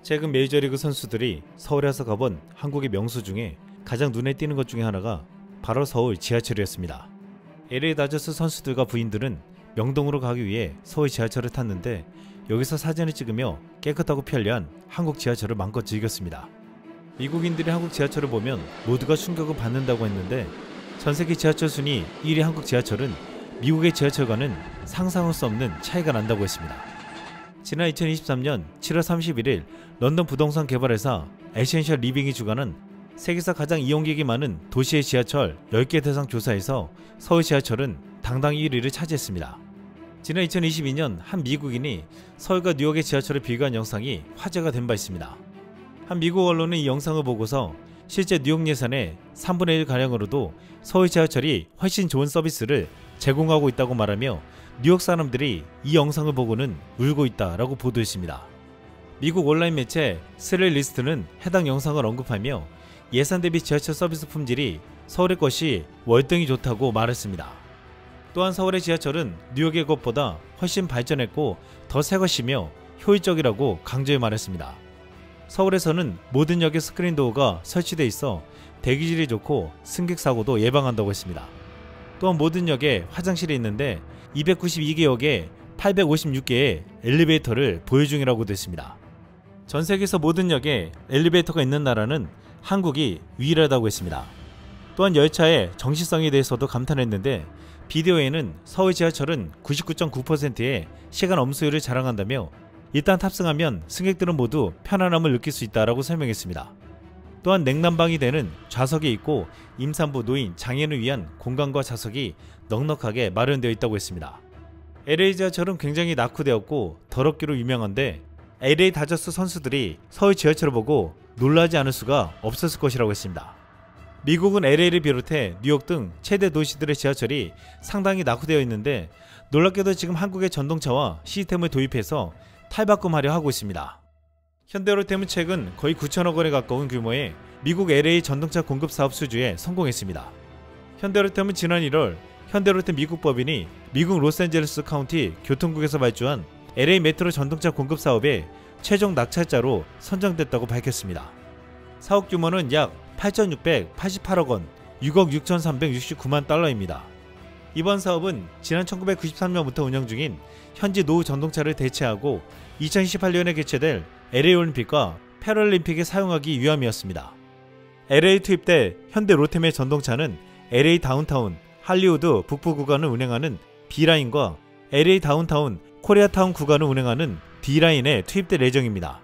최근 메이저리그 선수들이 서울에 와서 가본 한국의 명소 중에 가장 눈에 띄는 것 중에 하나가 바로 서울 지하철이었습니다. LA 다저스 선수들과 부인들은 명동으로 가기 위해 서울 지하철을 탔는데 여기서 사진을 찍으며 깨끗하고 편리한 한국 지하철을 마음껏 즐겼습니다. 미국인들이 한국 지하철을 보면 모두가 충격을 받는다고 했는데 전세계 지하철 순위 1위 한국 지하철은 미국의 지하철과는 상상할 수 없는 차이가 난다고 했습니다. 지난 2023년 7월 31일 런던 부동산 개발회사 에센셜 리빙이 주관한 세계에서 가장 이용객이 많은 도시의 지하철 10개 대상 조사에서 서울 지하철은 당당히 1위를 차지했습니다. 지난 2022년 한 미국인이 서울과 뉴욕의 지하철을 비교한 영상이 화제가 된 바 있습니다. 한 미국 언론은 이 영상을 보고서 실제 뉴욕 예산의 3분의 1가량으로도 서울 지하철이 훨씬 좋은 서비스를 제공하고 있다고 말하며 뉴욕 사람들이 이 영상을 보고는 울고 있다라고 보도했습니다. 미국 온라인 매체 스릴리스트는 해당 영상을 언급하며 예산 대비 지하철 서비스 품질이 서울의 것이 월등히 좋다고 말했습니다. 또한 서울의 지하철은 뉴욕의 것보다 훨씬 발전했고 더 새 것이며 효율적이라고 강조해 말했습니다. 서울에서는 모든 역에 스크린 도어가 설치돼 있어 대기질이 좋고 승객 사고도 예방한다고 했습니다. 또한 모든 역에 화장실이 있는데 292개 역에 856개의 엘리베이터를 보유 중이라고도 했습니다. 전 세계에서 모든 역에 엘리베이터가 있는 나라는 한국이 유일하다고 했습니다. 또한 열차의 정시성에 대해서도 감탄했는데 비디오에는 서울 지하철은 99.9%의 시간 엄수율을 자랑한다며 일단 탑승하면 승객들은 모두 편안함을 느낄 수 있다라고 설명했습니다. 또한 냉난방이 되는 좌석이 있고 임산부, 노인, 장애인을 위한 공간과 좌석이 넉넉하게 마련되어 있다고 했습니다. LA 지하철은 굉장히 낙후되었고 더럽기로 유명한데 LA 다저스 선수들이 서울 지하철을 보고 놀라지 않을 수가 없었을 것이라고 했습니다. 미국은 LA를 비롯해 뉴욕 등 최대 도시들의 지하철이 상당히 낙후되어 있는데 놀랍게도 지금 한국의 전동차와 시스템을 도입해서 탈바꿈하려 하고 있습니다. 현대로템은 최근 거의 9천억 원에 가까운 규모의 미국 LA 전동차 공급 사업 수주에 성공했습니다. 현대로템은 지난 1월 현대로템 미국 법인이 미국 로스앤젤레스 카운티 교통국에서 발주한 LA 메트로 전동차 공급 사업에 최종 낙찰자로 선정됐다고 밝혔습니다. 사업 규모는 약 8,688억 원, 6억 6,369만 달러입니다. 이번 사업은 지난 1993년부터 운영 중인 현지 노후 전동차를 대체하고 2018년에 개최될 LA 올림픽과 패럴림픽에 사용하기 위함이었습니다. LA 투입될 현대 로템의 전동차는 LA 다운타운, 할리우드 북부 구간을 운행하는 B라인과 LA 다운타운, 코리아타운 구간을 운행하는 D라인에 투입될 예정입니다.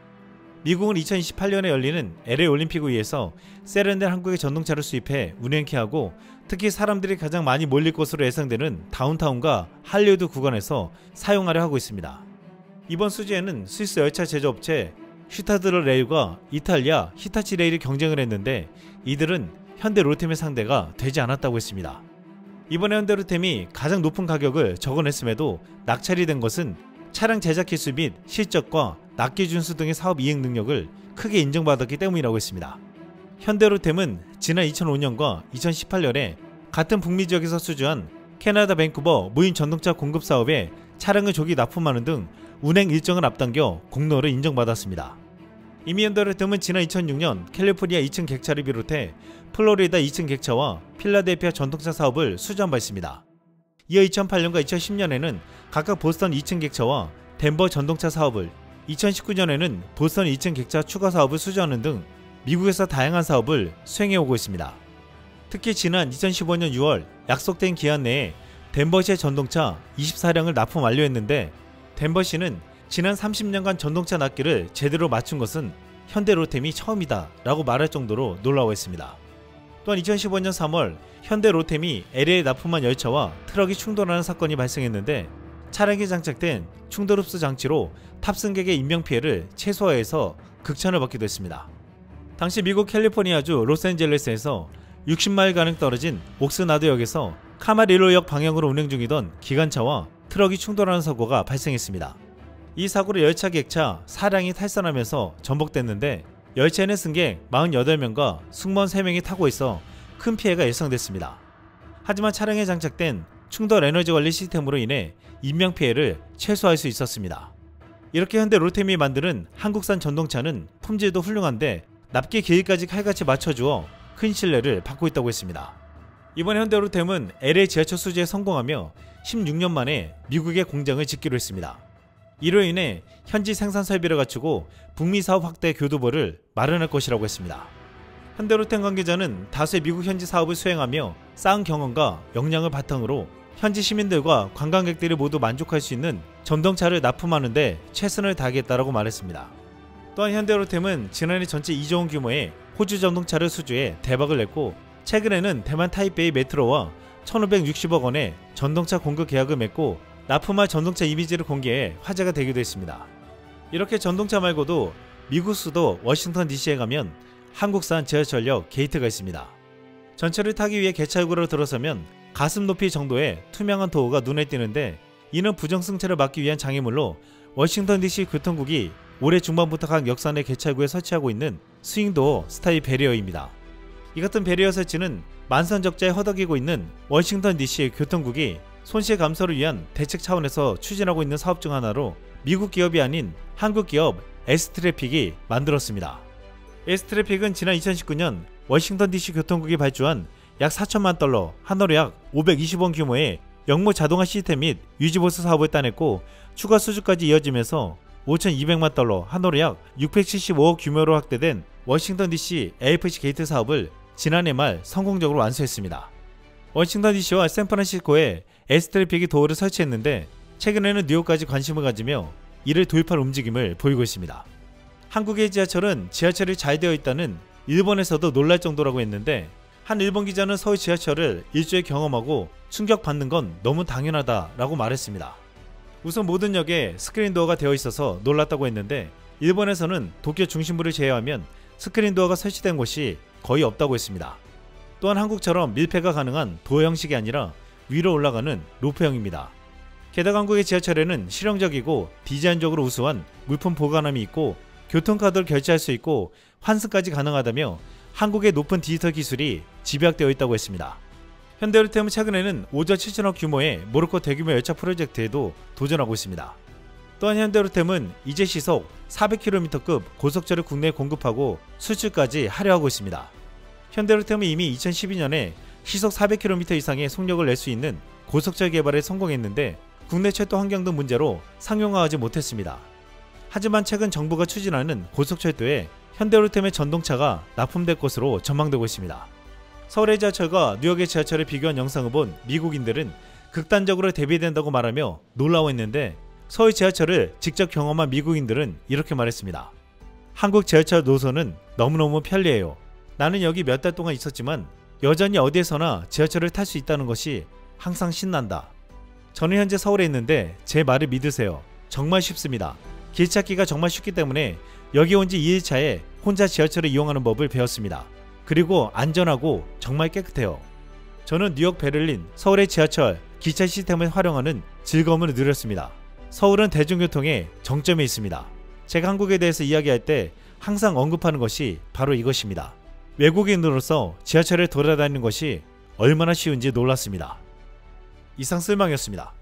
미국은 2028년에 열리는 LA 올림픽을 위해서 세련된 한국의 전동차를 수입해 운행케 하고 특히 사람들이 가장 많이 몰릴 것으로 예상되는 다운타운과 할리우드 구간에서 사용하려 하고 있습니다. 이번 수주에는 스위스 열차 제조업체 슈타드러 레일과 이탈리아 히타치 레일이 경쟁을 했는데 이들은 현대 로템의 상대가 되지 않았다고 했습니다. 이번에 현대 로템이 가장 높은 가격을 적어냈음에도 낙찰이 된 것은 차량 제작 기술 및 실적과 납기 준수 등의 사업 이행 능력을 크게 인정받았기 때문이라고 했습니다. 현대로템은 지난 2005년과 2018년에 같은 북미 지역에서 수주한 캐나다 밴쿠버 무인 전동차 공급 사업에 차량을 조기 납품하는 등 운행 일정을 앞당겨 공로를 인정받았습니다. 이미 현대로템은 지난 2006년 캘리포니아 2층 객차를 비롯해 플로리다 2층 객차와 필라델피아 전동차 사업을 수주한 바 있습니다. 이어 2008년과 2010년에는 각각 보스턴 2층 객차와 덴버 전동차 사업을, 2019년에는 보스턴 2층 객차 추가 사업을 수주하는 등 미국에서 다양한 사업을 수행해오고 있습니다. 특히 지난 2015년 6월 약속된 기한 내에 덴버시의 전동차 24량을 납품 완료했는데 덴버시는 지난 30년간 전동차 납기를 제대로 맞춘 것은 현대로템이 처음이다 라고 말할 정도로 놀라워했습니다. 또한 2015년 3월 현대로템이 LA에 납품한 열차와 트럭이 충돌하는 사건이 발생했는데 차량에 장착된 충돌 흡수 장치로 탑승객의 인명피해를 최소화해서 극찬을 받기도 했습니다. 당시 미국 캘리포니아주 로스앤젤레스에서 60마일 가량 떨어진 옥스나드역에서 카마릴로역 방향으로 운행 중이던 기관차와 트럭이 충돌하는 사고가 발생했습니다. 이 사고로 열차 객차 4량이 탈선하면서 전복됐는데 열차에는 승객 48명과 승무원 3명이 타고 있어 큰 피해가 예상됐습니다. 하지만 차량에 장착된 충돌 에너지 관리 시스템으로 인해 인명피해를 최소화할 수 있었습니다. 이렇게 현대 롯템이 만드는 한국산 전동차는 품질도 훌륭한데 납기 길이까지 칼같이 맞춰주어 큰 신뢰를 받고 있다고 했습니다. 이번 현대 롯템은 LA 지하철 수주에 성공하며 16년 만에 미국에 공장을 짓기로 했습니다. 이로 인해 현지 생산 설비를 갖추고 북미 사업 확대 교두보를 마련할 것이라고 했습니다. 현대로템 관계자는 다수의 미국 현지 사업을 수행하며 쌓은 경험과 역량을 바탕으로 현지 시민들과 관광객들이 모두 만족할 수 있는 전동차를 납품하는 데 최선을 다하겠다라고 말했습니다. 또한 현대로템은 지난해 전체 2조 원 규모의 호주 전동차를 수주해 대박을 냈고 최근에는 대만 타이베이 메트로와 1,560억 원의 전동차 공급 계약을 맺고 납품할 전동차 이미지를 공개해 화제가 되기도 했습니다. 이렇게 전동차 말고도 미국 수도 워싱턴 DC에 가면 한국산 지하철역 게이트가 있습니다. 전철을 타기 위해 개찰구로 들어서면 가슴 높이 정도의 투명한 도어가 눈에 띄는데 이는 부정승차를 막기 위한 장애물로 워싱턴 DC 교통국이 올해 중반부터 각 역사 내 개찰구에 설치하고 있는 스윙도어 스타일 배리어입니다. 이 같은 배리어 설치는 만선적자에 허덕이고 있는 워싱턴 DC 교통국이 손실 감소를 위한 대책 차원에서 추진하고 있는 사업 중 하나로 미국 기업이 아닌 한국 기업 S트래픽이 만들었습니다. S트래픽은 지난 2019년 워싱턴 DC 교통국이 발주한 약 4천만 달러, 한화로 약 520원 규모의 역무 자동화 시스템 및 유지보수 사업을 따냈고 추가 수주까지 이어지면서 5,200만 달러, 한화로 약 675억 규모로 확대된 워싱턴 DC AFC 게이트 사업을 지난해 말 성공적으로 완수했습니다. 워싱턴 DC와 샌프란시스코에 S트래픽이 도어를 설치했는데 최근에는 뉴욕까지 관심을 가지며 이를 도입할 움직임을 보이고 있습니다. 한국의 지하철은 지하철이 잘 되어 있다는 일본에서도 놀랄 정도라고 했는데 한 일본 기자는 서울 지하철을 일주일 경험하고 충격받는 건 너무 당연하다라고 말했습니다. 우선 모든 역에 스크린도어가 되어 있어서 놀랐다고 했는데 일본에서는 도쿄 중심부를 제외하면 스크린도어가 설치된 곳이 거의 없다고 했습니다. 또한 한국처럼 밀폐가 가능한 도어 형식이 아니라 위로 올라가는 루프형입니다. 게다가 한국의 지하철에는 실용적이고 디자인적으로 우수한 물품 보관함이 있고 교통카드를 결제할 수 있고 환승까지 가능하다며 한국의 높은 디지털 기술이 집약되어 있다고 했습니다. 현대로템은 최근에는 5조 7천억 규모의 모로코 대규모 열차 프로젝트에도 도전하고 있습니다. 또한 현대로템은 이제 시속 400km급 고속철을 국내에 공급하고 수출까지 하려 하고 있습니다. 현대로템은 이미 2012년에 시속 400km 이상의 속력을 낼 수 있는 고속철 개발에 성공했는데 국내 철도 환경 등 문제로 상용화하지 못했습니다. 하지만 최근 정부가 추진하는 고속철도에 현대로템의 전동차가 납품될 것으로 전망되고 있습니다. 서울의 지하철과 뉴욕의 지하철을 비교한 영상을 본 미국인들은 극단적으로 대비된다고 말하며 놀라워했는데 서울 지하철을 직접 경험한 미국인들은 이렇게 말했습니다. 한국 지하철 노선은 너무너무 편리해요. 나는 여기 몇 달 동안 있었지만 여전히 어디에서나 지하철을 탈 수 있다는 것이 항상 신난다. 저는 현재 서울에 있는데 제 말을 믿으세요. 정말 쉽습니다. 길 찾기가 정말 쉽기 때문에 여기 온 지 2일차에 혼자 지하철을 이용하는 법을 배웠습니다. 그리고 안전하고 정말 깨끗해요. 저는 뉴욕, 베를린, 서울의 지하철, 기차 시스템을 활용하는 즐거움을 누렸습니다. 서울은 대중교통의 정점에 있습니다. 제가 한국에 대해서 이야기할 때 항상 언급하는 것이 바로 이것입니다. 외국인으로서 지하철에 돌아다니는 것이 얼마나 쉬운지 놀랐습니다. 이상 쓸망이었습니다.